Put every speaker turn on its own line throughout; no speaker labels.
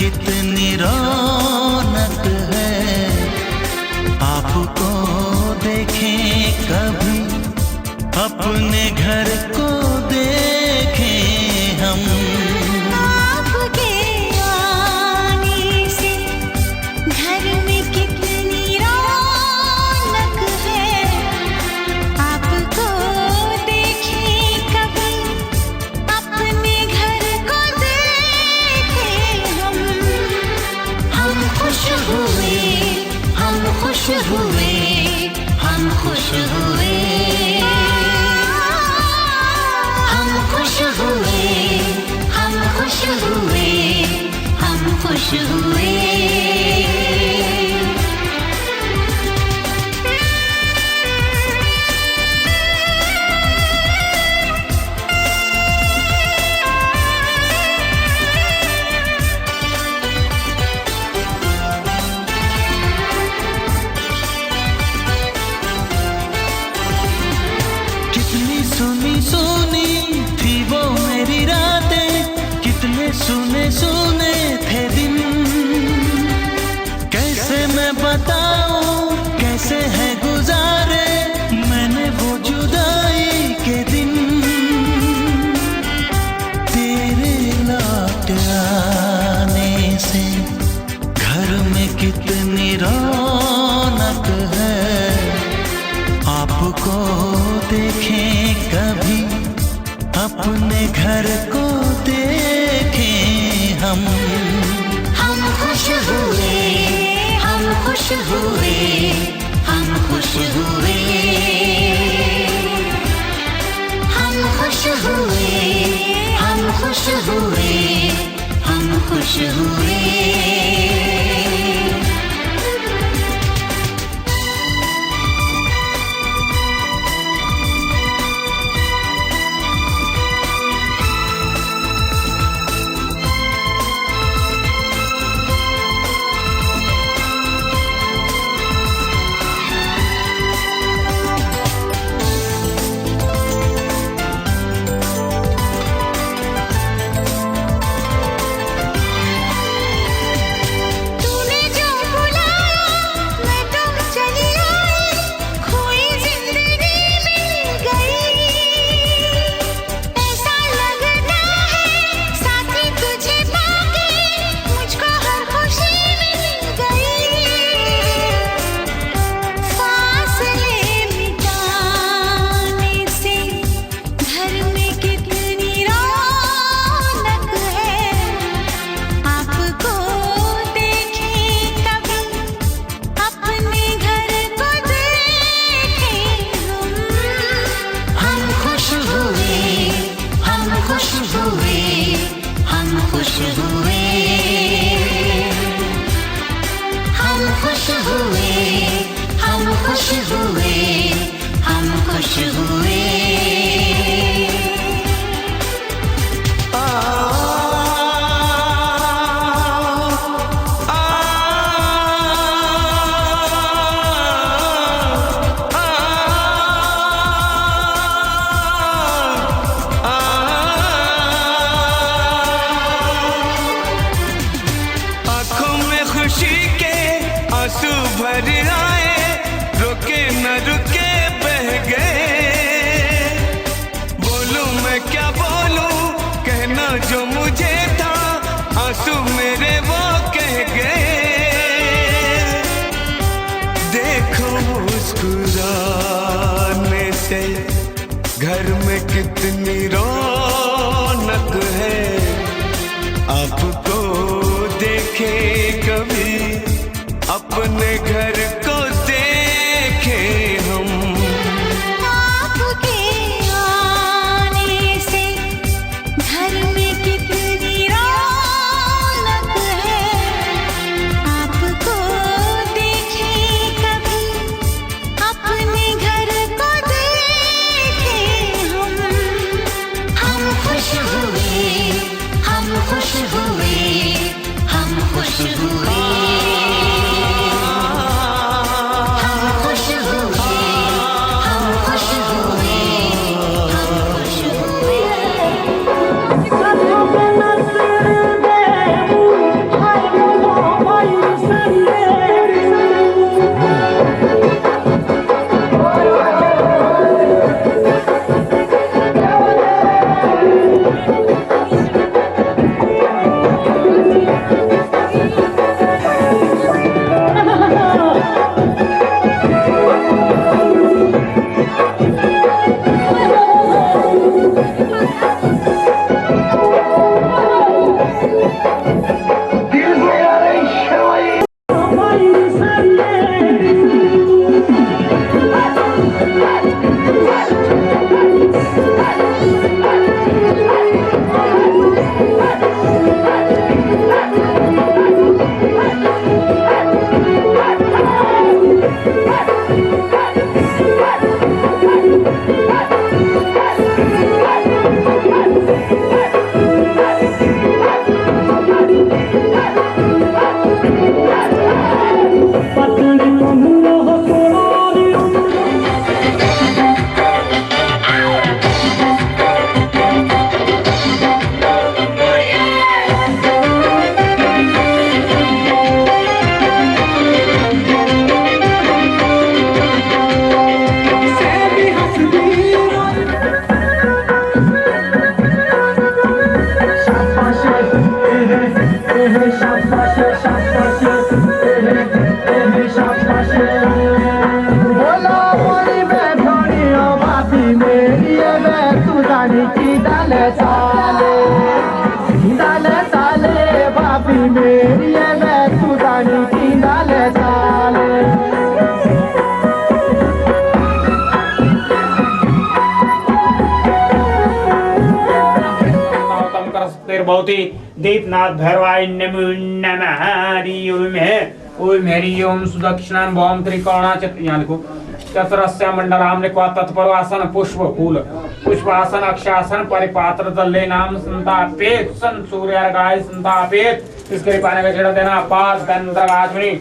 कितनी रौनक है, आपको देखें कभी, अपने घर को देखें हम।
आपके आने से घर में कितनी रौनक है, आपको देखें कभी, अपने घर को देखें हम। हम खुश हुए, हम खुश हुए, हम खुश हुए, हम खुश हुए, हम खुश हुए, हम खुश हुए।
कितनी सुनी सुनी थी वो मेरी रातें, कितने सुने सुने थे दिन। कैसे मैं बताऊं कैसे है गुजारे मैंने वो जुदाई के दिन। तेरे लौट आने से घर में कितनी रौनक है, आपको देखें कभी, अपने घर को देखें हम।
हम खुश हुए, हम खुश हुए, हम खुश हुए, हम खुश हुए, हम खुश हुए, हम खुश हुए।
आंसू भर आए, रुके न रुके बह गए। बोलूं मैं क्या बोलूं, कहना जो मुझे था, आंसू मेरे वो कह गए। देखो मुस्कुराने से घर में कितनी रौनक है, आपको देखे कभी, अपने घर को देखें हम।
आपके आने से घर में कितनी रौनक है, आपको देखें कभी, अपने घर को देखें हम। हम खुश हुए, हम खुश हुए, हम खुश हुए,
मेरी सुदानी की नाल साल
बहुती दीपनाथ भैरवाय नमः हरि ओम हरि ओम सुदक्षिणां भौम त्रिकोणा यहाँ लिखो चतुरस्य मंडलाम लिखवा तत्परवासन पुष्प फूल पुष्पासन अक्षासन परिपात्र दल्ले नाम संतापेत सन सूर्यार्घाय संतापेत इसके पाने का छेड़ा देना पास गंधराग्नि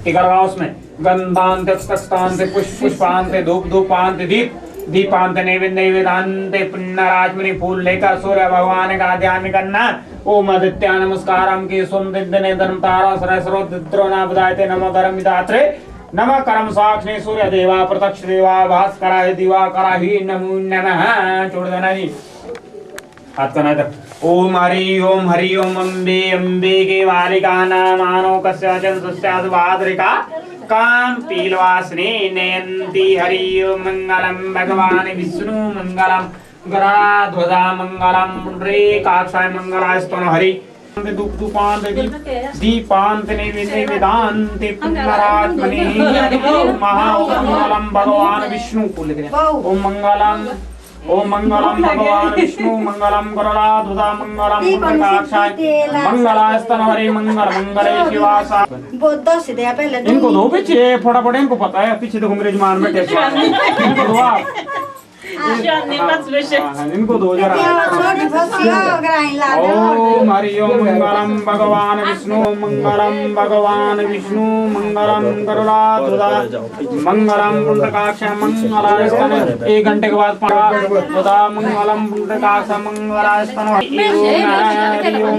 इगरगांव में गंधांत तस्तांत पुष्प पुष्पांत धूप धूपांत दीप दीपांत नैवेद्य पुण्यराजमणि फूल लेकर सूर्य भगवान का ध्यान करना। ओम आदित्य नमस्कारम की सुमदिने धर्म तारा सरस्वती ना बधाते नमो धर्म विधात्रे नमः करम साक्षी सूर्य देवा प्रत्यक्ष देवा भास्कराय दिवाकराहि नमो नमः। छोड़ देना जी हाथ करना इधर। ओम हरि ओम अम्बे अम्बे के वालिका नामानो कस्याचन सस्याद भाद्रिका काम पीलवासने नयन्ति हरि ओम मंगलम भगवान विष्णु मंगलम गराध्वजा मंगलम पुंडरीकाक्षाय मंगलास्तन हरि दुपांत दीपांत नैवेद्य पुण्यरात्मने महामंगलम भगवान विष्णु को लिख ओम मंगलम भगवान विष्णु मंगलम गरुड़ाध्वजा मंगलम पुंडरीकाक्षाय मंगलास्तन हरि मंगल मंगले शिवासा। इनको दो पीछे फटाफट इनको पता है पीछे देखो मेरे जमान बैठे इनको दो आप इनको दो जरा। ओम हरि ओम मंगलम भगवान विष्णु मंगलम गरुड़ाध्वजा मंगलम पुंडरीकाक्षाय मंगलास्तन। 1 घंटे के बाद मंगलम पुंडरीकाक्षाय मंगलास्तन हरि ओम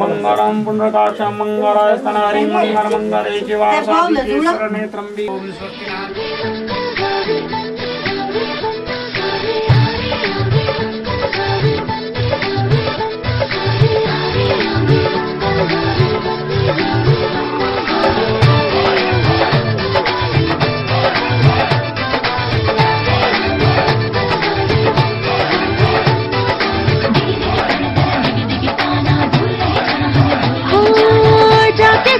मंगलम पुंडरीकाक्षाय मंगलास्तन हरि मंगल मंगले शिवासा नेत्रम भी ओम स्वस्ति।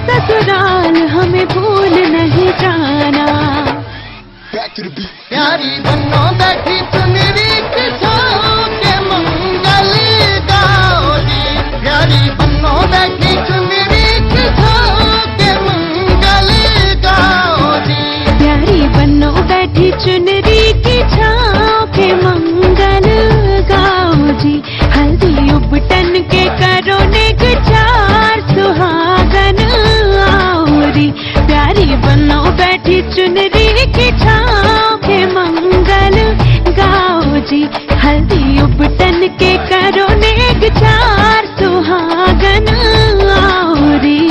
ससुराल हमें भूल नहीं जाना प्यारी बनो बैठी मेरी किसानों के मंगल गाओ जी प्यारी बनो बैठी मेरी किसानों के मंगल गाओ जी प्यारी बनो बैठी चुनरी की छाँव के मंगल गाओ जी हल्दी उबटन के करो ने गुजार सुहागन आवरी प्यारी बनो बैठी चुनरी की छाँव के मंगल गाओ जी हल्दी उबटन के करो ने गुजार सुहागन आवरी।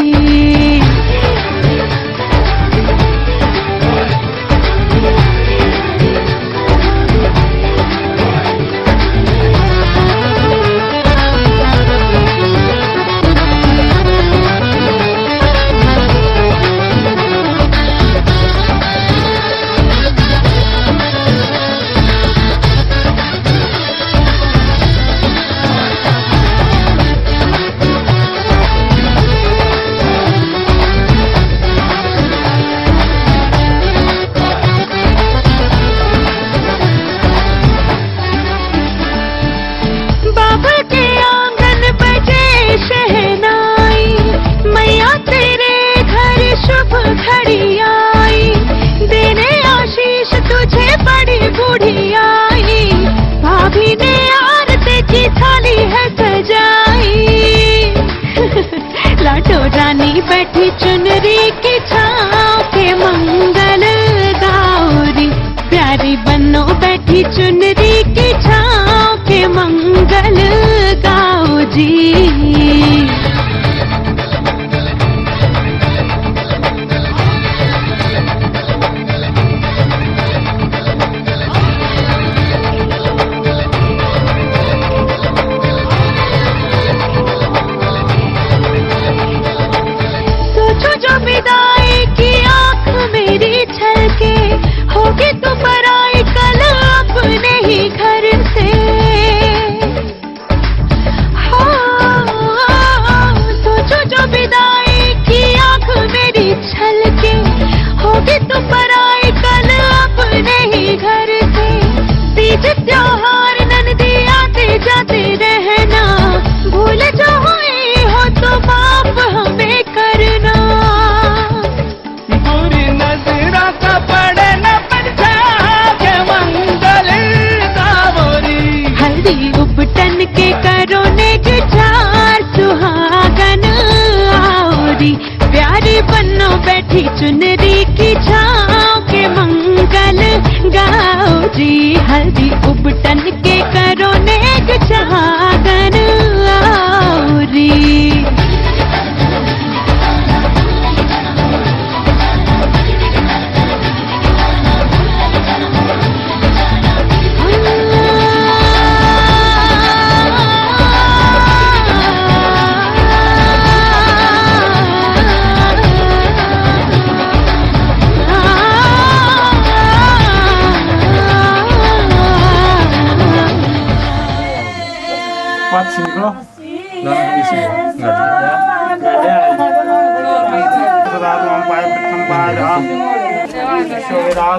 हल्दी उपटन के करो नेक चार सुहागन आओरी प्यारी बनो बैठी चुनरी की छाँव के मंगल गाओ जी हल्दी उपटन के करो नेक सुहागन आओरी
Sini lo. Nah, di sini. Enggak ada. Sudah sampai bertempat dah. Sudah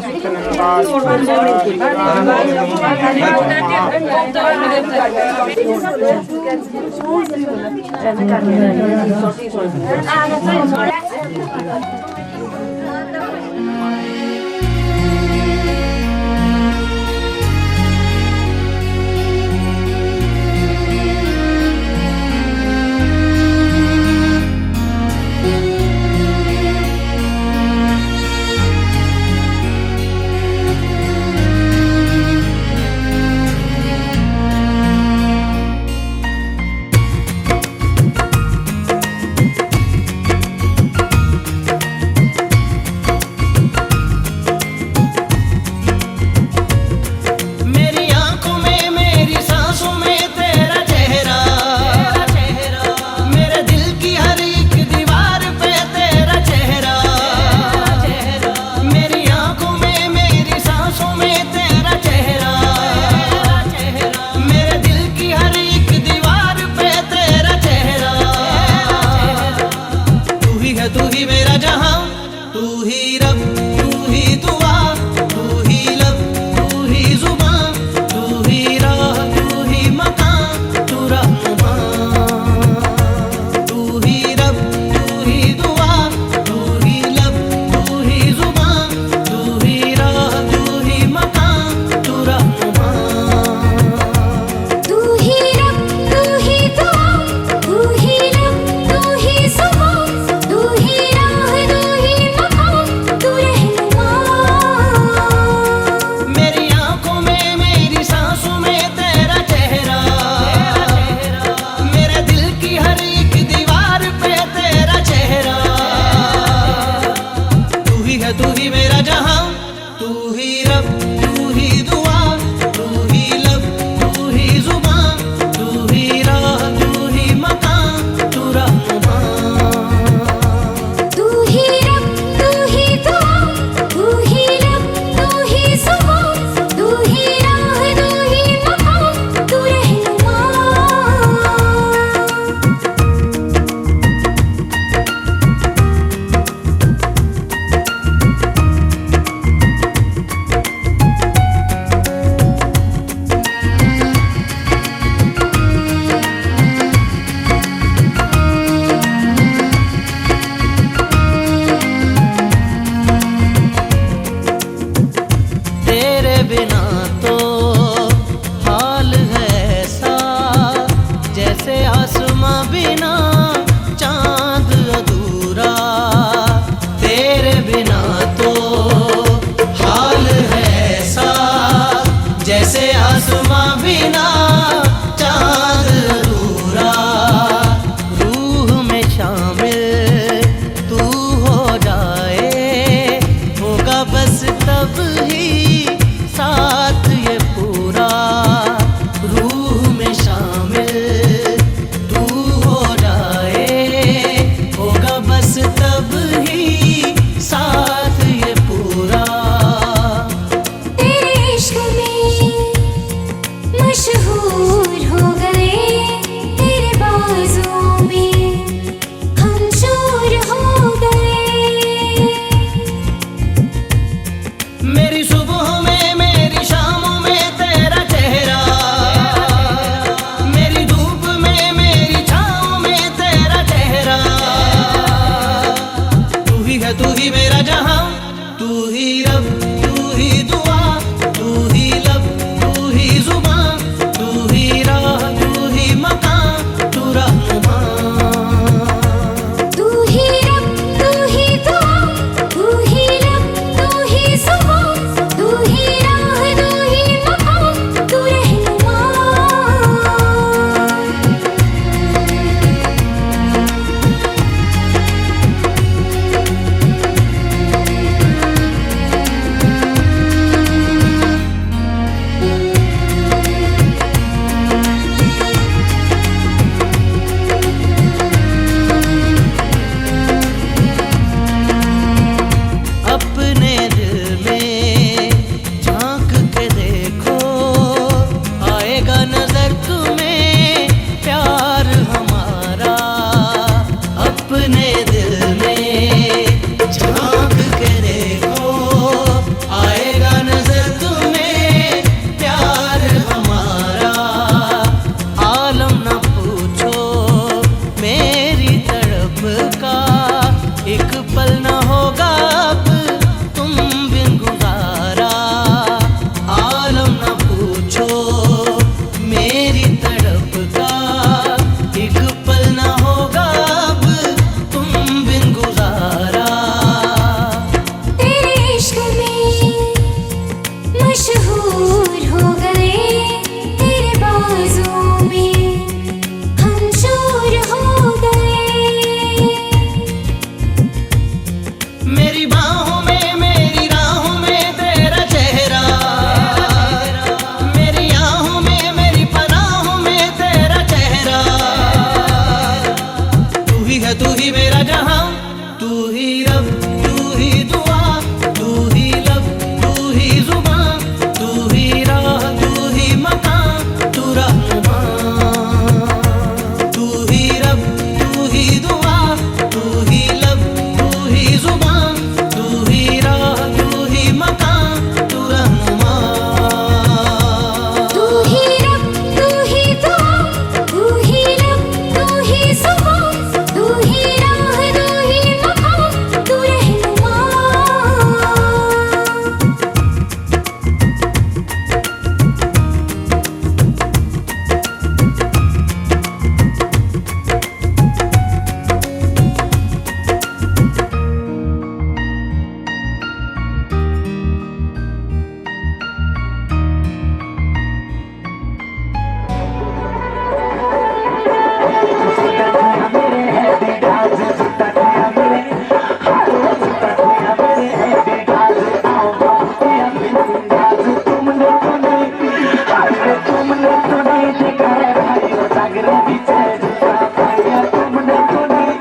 देखा है भाई वो सागरे पीछे झुका पाया तुमने तो नहीं,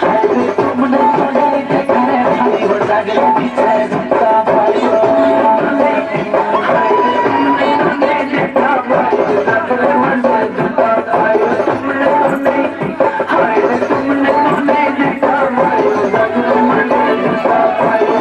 हाय रे तुमने तो नहीं देखा है भाई वो सागरे पीछे झुका पाया, हाय रे तुमने तो नहीं देखा भाई वो सागरे पीछे झुका पाया तुमने तो नहीं, हाय रे तुमने तो नहीं देखा भाई वो सागरे पीछे झुका पाया।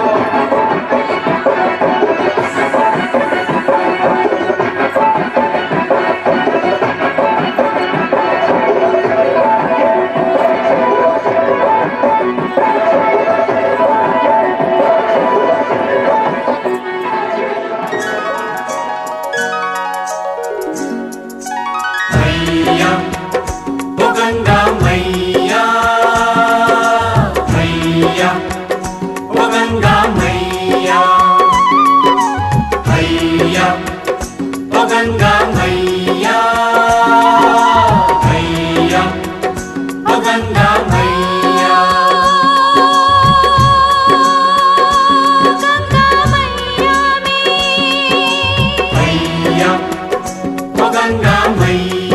मैया ओ गंगा मैया, मैया ओ गंगा मैया, मैया ओ गंगा मैया, मैया ओ गंगा मैया, मैया ओ गंगा मैया।